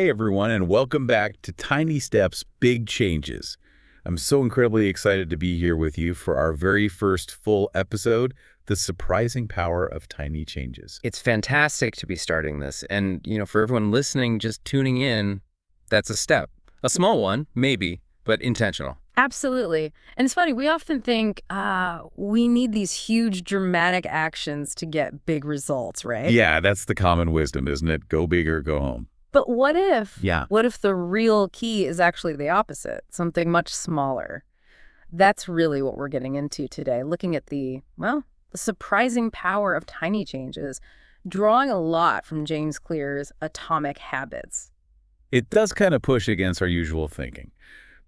Hey everyone, and welcome back to Tiny Steps, Big Changes. I'm so incredibly excited to be here with you for our very first full episode, The Surprising Power of Tiny Changes. It's fantastic to be starting this. And, for everyone listening, just tuning in, that's a step. A small one, maybe, but intentional. Absolutely. And it's funny, we often think we need these huge dramatic actions to get big results, right? Yeah, that's the common wisdom, isn't it? Go big or go home. But what if Yeah. the real key is actually the opposite, something much smaller? That's really what we're getting into today, looking at the surprising power of tiny changes, drawing a lot from James Clear's Atomic Habits. It does kind of push against our usual thinking.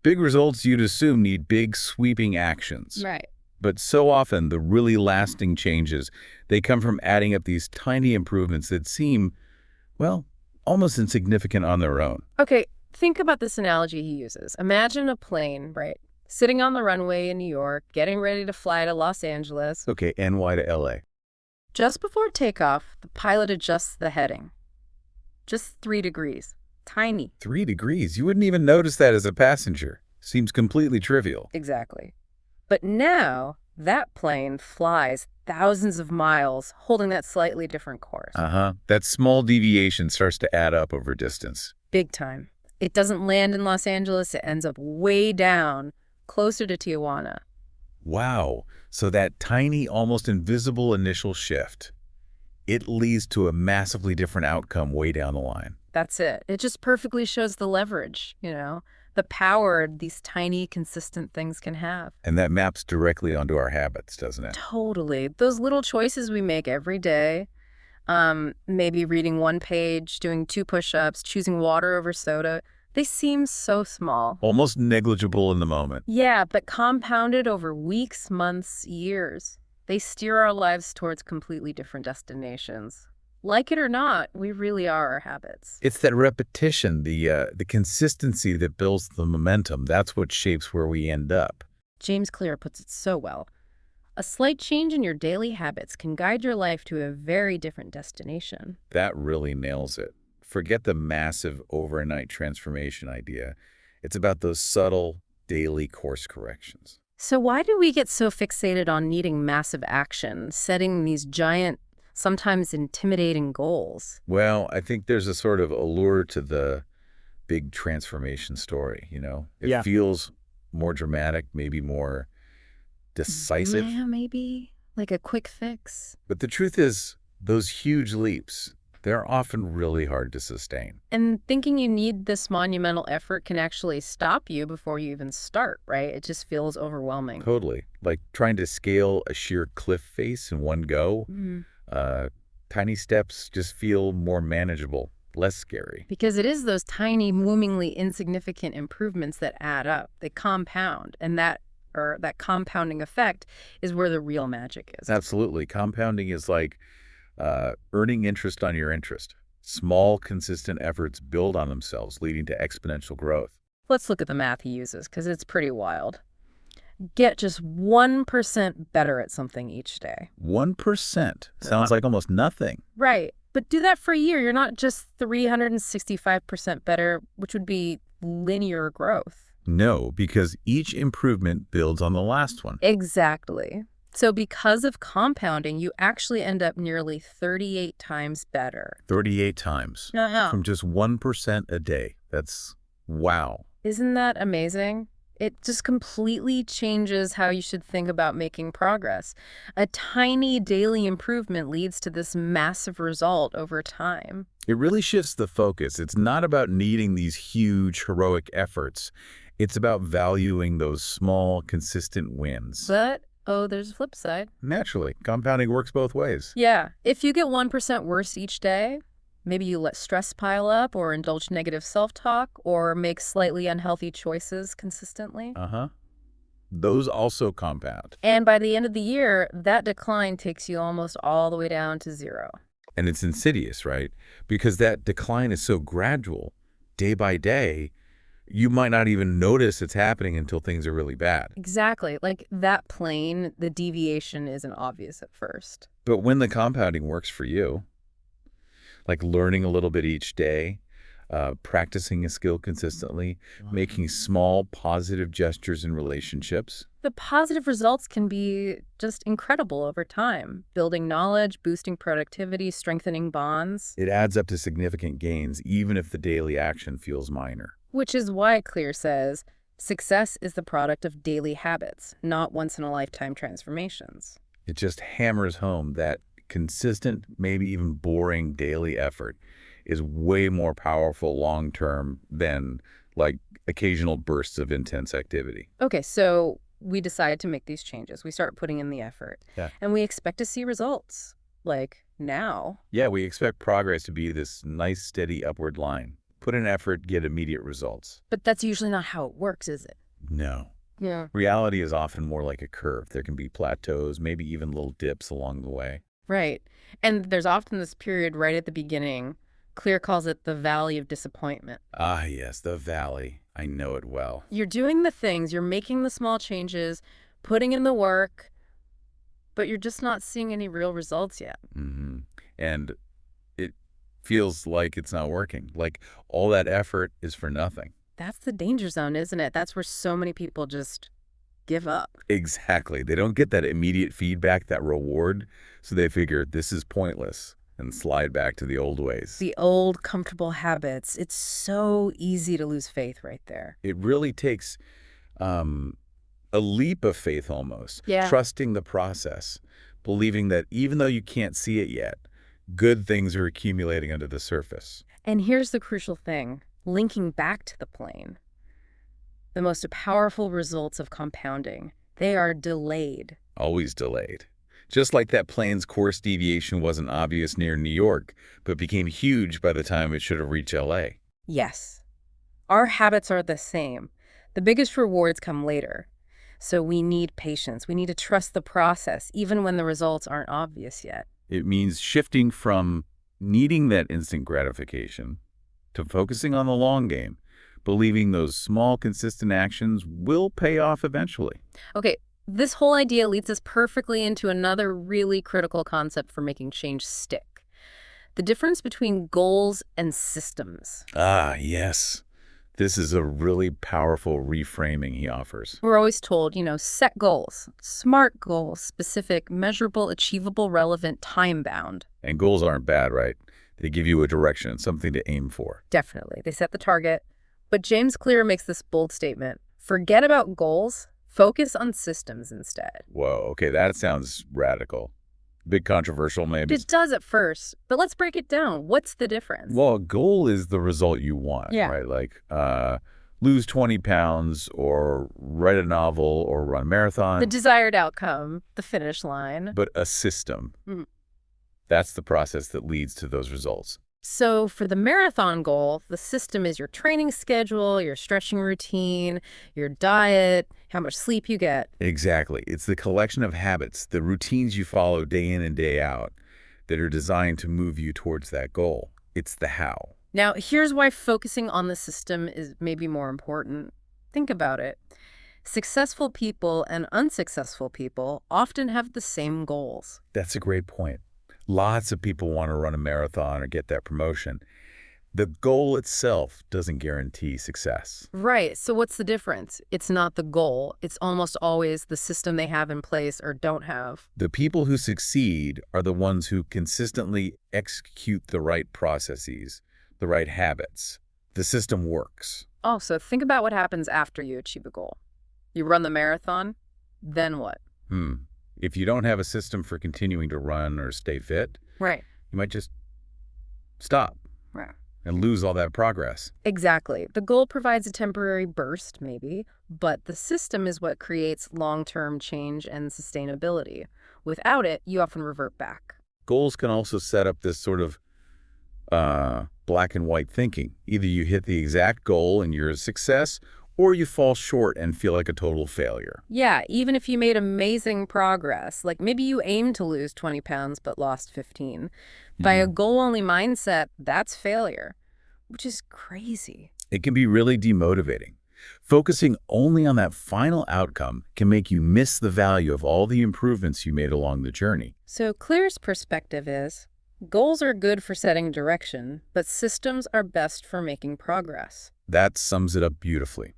Big results, you'd assume, need big, sweeping actions. Right. But so often, the really lasting changes, they come from adding up these tiny improvements that seem, almost insignificant on their own. Okay, think about this analogy he uses. Imagine a plane, right, sitting on the runway in New York, getting ready to fly to Los Angeles. Okay, NY to LA. Just before takeoff, the pilot adjusts the heading. Just 3 degrees. Tiny. 3 degrees? You wouldn't even notice that as a passenger. Seems completely trivial. Exactly. But now, that plane flies thousands of miles, holding that slightly different course. That small deviation starts to add up over distance. Big time. It doesn't land in Los Angeles, it ends up way down, closer to Tijuana. Wow. So that tiny, almost invisible initial shift, it leads to a massively different outcome way down the line. That's it. It just perfectly shows the leverage, the power these tiny, consistent things can have. And that maps directly onto our habits, doesn't it? Totally. Those little choices we make every day, maybe reading 1 page, doing 2 push-ups, choosing water over soda, they seem so small. Almost negligible in the moment. Yeah, but compounded over weeks, months, years, they steer our lives towards completely different destinations. Like it or not, we really are our habits. It's that repetition, the consistency that builds the momentum. That's what shapes where we end up. James Clear puts it so well. A slight change in your daily habits can guide your life to a very different destination. That really nails it. Forget the massive overnight transformation idea. It's about those subtle daily course corrections. So why do we get so fixated on needing massive action, setting these giant, sometimes intimidating goals? Well, I think there's a sort of allure to the big transformation story, It feels more dramatic, maybe more decisive. Yeah, maybe. Like a quick fix. But the truth is, those huge leaps, they're often really hard to sustain. And thinking you need this monumental effort can actually stop you before you even start, right? It just feels overwhelming. Totally. Like trying to scale a sheer cliff face in one go. Tiny steps just feel more manageable, less scary. Because it is those tiny, loomingly insignificant improvements that add up. They compound, and that compounding effect is where the real magic is. Absolutely. Compounding is like earning interest on your interest. Small, consistent efforts build on themselves, leading to exponential growth. Let's look at the math he uses, because it's pretty wild. Get just 1% better at something each day. 1%? Sounds like almost nothing. Right. But do that for a year. You're not just 365% better, which would be linear growth. No, because each improvement builds on the last one. Exactly. So because of compounding, you actually end up nearly 38 times better. 38 times. From just 1% a day. That's wow. Isn't that amazing? It just completely changes how you should think about making progress. A tiny daily improvement leads to this massive result over time. It really shifts the focus. It's not about needing these huge, heroic efforts. It's about valuing those small, consistent wins. But, there's a flip side. Naturally, compounding works both ways. Yeah. If you get 1% worse each day, maybe you let stress pile up or indulge negative self-talk or make slightly unhealthy choices consistently. Those also compound. And by the end of the year, that decline takes you almost all the way down to 0. And it's insidious, right? Because that decline is so gradual, day by day, you might not even notice it's happening until things are really bad. Exactly. Like that plane, the deviation isn't obvious at first. But when the compounding works for you, like learning a little bit each day, practicing a skill consistently, making small positive gestures in relationships. The positive results can be just incredible over time, building knowledge, boosting productivity, strengthening bonds. It adds up to significant gains, even if the daily action feels minor. Which is why Clear says, success is the product of daily habits, not once-in-a-lifetime transformations. It just hammers home that consistent, maybe even boring daily effort is way more powerful long-term than like occasional bursts of intense activity. Okay, so we decide to make these changes. We start putting in the effort. Yeah. And we expect to see results, like now. Yeah, we expect progress to be this nice, steady upward line. Put in effort, get immediate results. But that's usually not how it works, is it? No. Yeah. Reality is often more like a curve. There can be plateaus, maybe even little dips along the way. Right. And there's often this period right at the beginning. Clear calls it the valley of disappointment. Ah, yes, the valley. I know it well. You're doing the things, you're making the small changes, putting in the work, but you're just not seeing any real results yet. Mm-hmm. And it feels like it's not working. Like all that effort is for nothing. That's the danger zone, isn't it? That's where so many people just give up. Exactly. They don't get that immediate feedback, that reward, so they figure this is pointless and slide back to the old ways. The old comfortable habits. It's so easy to lose faith right there. It really takes a leap of faith almost. Yeah. Trusting the process, believing that even though you can't see it yet, good things are accumulating under the surface. And here's the crucial thing, linking back to the plane. The most powerful results of compounding, they are delayed. Always delayed. Just like that plane's course deviation wasn't obvious near New York, but became huge by the time it should have reached LA. Yes. Our habits are the same. The biggest rewards come later. So we need patience. We need to trust the process, even when the results aren't obvious yet. It means shifting from needing that instant gratification to focusing on the long game, believing those small, consistent actions will pay off eventually. Okay, this whole idea leads us perfectly into another really critical concept for making change stick. The difference between goals and systems. Ah, yes. This is a really powerful reframing he offers. We're always told, set goals, SMART goals, specific, measurable, achievable, relevant, time-bound. And goals aren't bad, right? They give you a direction, something to aim for. Definitely. They set the target. But James Clear makes this bold statement. Forget about goals. Focus on systems instead. Whoa, okay, that sounds radical. Bit controversial, maybe. It does at first, but let's break it down. What's the difference? Well, a goal is the result you want, Yeah. right? Like lose 20 pounds or write a novel or run a marathon. The desired outcome, the finish line. But a system. Mm. That's the process that leads to those results. So for the marathon goal, the system is your training schedule, your stretching routine, your diet, how much sleep you get. Exactly. It's the collection of habits, the routines you follow day in and day out that are designed to move you towards that goal. It's the how. Now, here's why focusing on the system is maybe more important. Think about it. Successful people and unsuccessful people often have the same goals. That's a great point. Lots of people want to run a marathon or get that promotion. The goal itself doesn't guarantee success. Right. So what's the difference? It's not the goal. It's almost always the system they have in place or don't have. The people who succeed are the ones who consistently execute the right processes, the right habits. The system works. Oh, so think about what happens after you achieve a goal. You run the marathon, then what? If you don't have a system for continuing to run or stay fit, Right. you might just stop Right. and lose all that progress. Exactly. The goal provides a temporary burst, maybe, but the system is what creates long-term change and sustainability. Without it, you often revert back. Goals can also set up this sort of black and white thinking. Either you hit the exact goal and you're a success, or you fall short and feel like a total failure. Yeah, even if you made amazing progress, like maybe you aimed to lose 20 pounds but lost 15. By a goal-only mindset, that's failure, which is crazy. It can be really demotivating. Focusing only on that final outcome can make you miss the value of all the improvements you made along the journey. So Clear's perspective is, Goals are good for setting direction, but systems are best for making progress. That sums it up beautifully.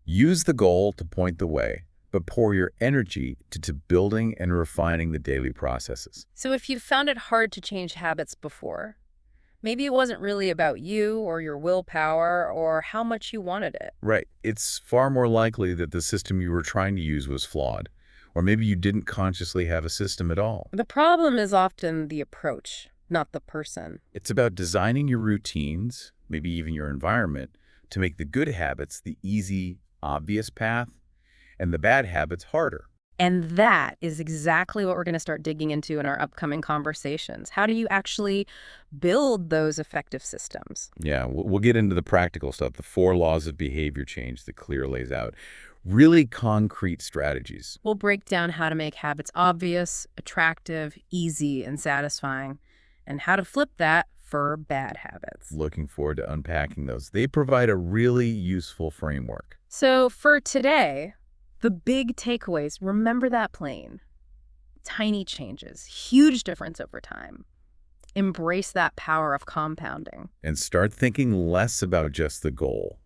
Use the goal to point the way, but pour your energy into building and refining the daily processes. So if you found it hard to change habits before, maybe it wasn't really about you or your willpower or how much you wanted it. Right. It's far more likely that the system you were trying to use was flawed, or maybe you didn't consciously have a system at all. The problem is often the approach, not the person. It's about designing your routines, maybe even your environment, to make the good habits the easy, obvious path, and the bad habits harder. And that is exactly what we're going to start digging into in our upcoming conversations. How do you actually build those effective systems? Yeah, we'll get into the practical stuff, the 4 laws of behavior change that Clear lays out. Really concrete strategies. We'll break down how to make habits obvious, attractive, easy, and satisfying, and how to flip that for bad habits. Looking forward to unpacking those. They provide a really useful framework. So for today, the big takeaways, remember that plane. Tiny changes, huge difference over time. Embrace that power of compounding. And start thinking less about just the goal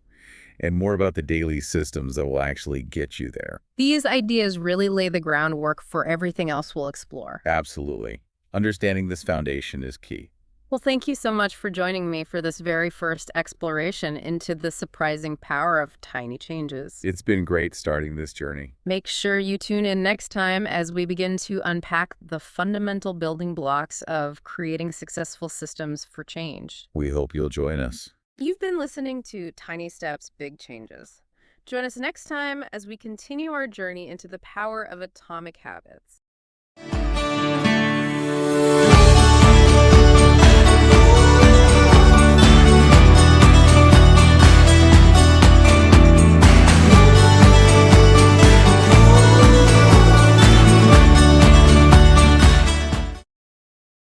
and more about the daily systems that will actually get you there. These ideas really lay the groundwork for everything else we'll explore. Absolutely. Understanding this foundation is key. Well, thank you so much for joining me for this very first exploration into the surprising power of tiny changes. It's been great starting this journey. Make sure you tune in next time as we begin to unpack the fundamental building blocks of creating successful systems for change. We hope you'll join us. You've been listening to Tiny Steps, Big Changes. Join us next time as we continue our journey into the power of atomic habits.